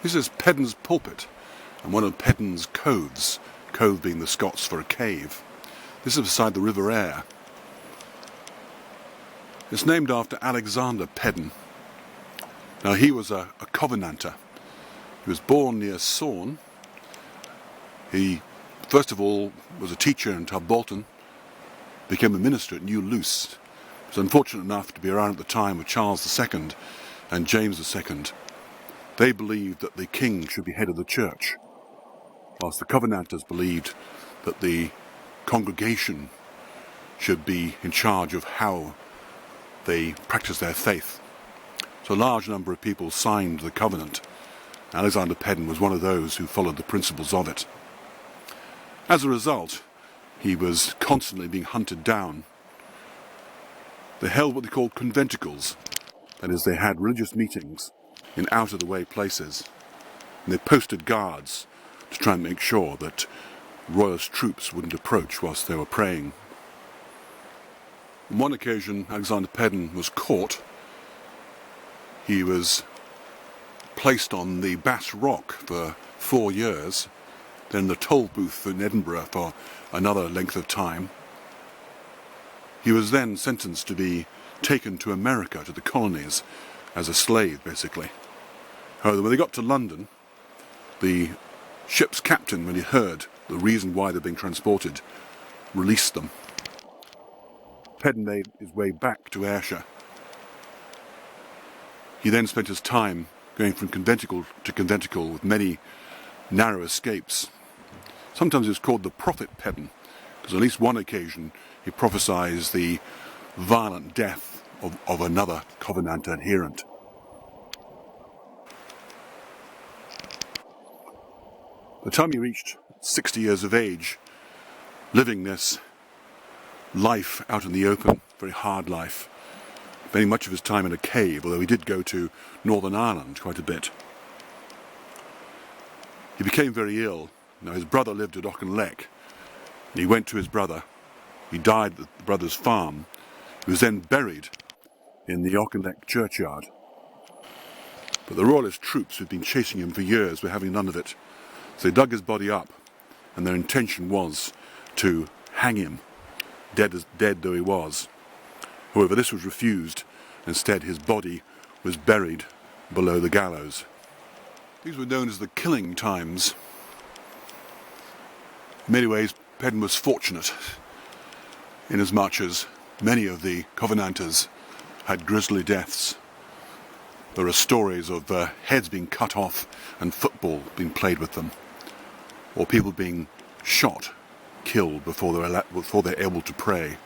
This is Peden's Pulpit and one of Peden's coves, cove being the Scots for a cave. This is beside the River Ayr. It's named after Alexander Peden. Now he was a Covenanter. He was born near Saun. He first of all was a teacher in Bolton, became a minister at New Luce. He was unfortunate enough to be around at the time of Charles II and James II. They believed that the king should be head of the church, whilst the Covenanters believed that the congregation should be in charge of how they practice their faith. So a large number of people signed the covenant. Alexander Peden was one of those who followed the principles of it. As a result, he was constantly being hunted down. They held what they called conventicles. That is, they had religious meetings in out-of-the-way places. And they posted guards to try and make sure that royalist troops wouldn't approach whilst they were praying. On one occasion, Alexander Peden was caught. He was placed on the Bass Rock for 4 years, then the toll booth in Edinburgh for another length of time. He was then sentenced to be taken to America, to the colonies, as a slave, basically. However, when they got to London, the ship's captain, when he heard the reason why they're being transported, released them. Peden made his way back to Ayrshire. He then spent his time going from conventicle to conventicle with many narrow escapes. Sometimes he was called the Prophet Peden, because on at least one occasion he prophesied the violent death of another Covenanter adherent. By the time he reached 60 years of age, living this life out in the open, very hard life, spending much of his time in a cave, although he did go to Northern Ireland quite a bit. He became very ill. Now his brother lived at Auchinleck. He went to his brother. He died at the brother's farm. He was then buried in the Auchinleck churchyard. But the royalist troops who'd been chasing him for years were having none of it. So they dug his body up, and their intention was to hang him, dead though he was. However, this was refused. Instead, his body was buried below the gallows. These were known as the killing times. In many ways, Peden was fortunate, inasmuch as many of the Covenanters had grisly deaths. There are stories of heads being cut off and football being played with them, or people being shot, killed before they're able to pray.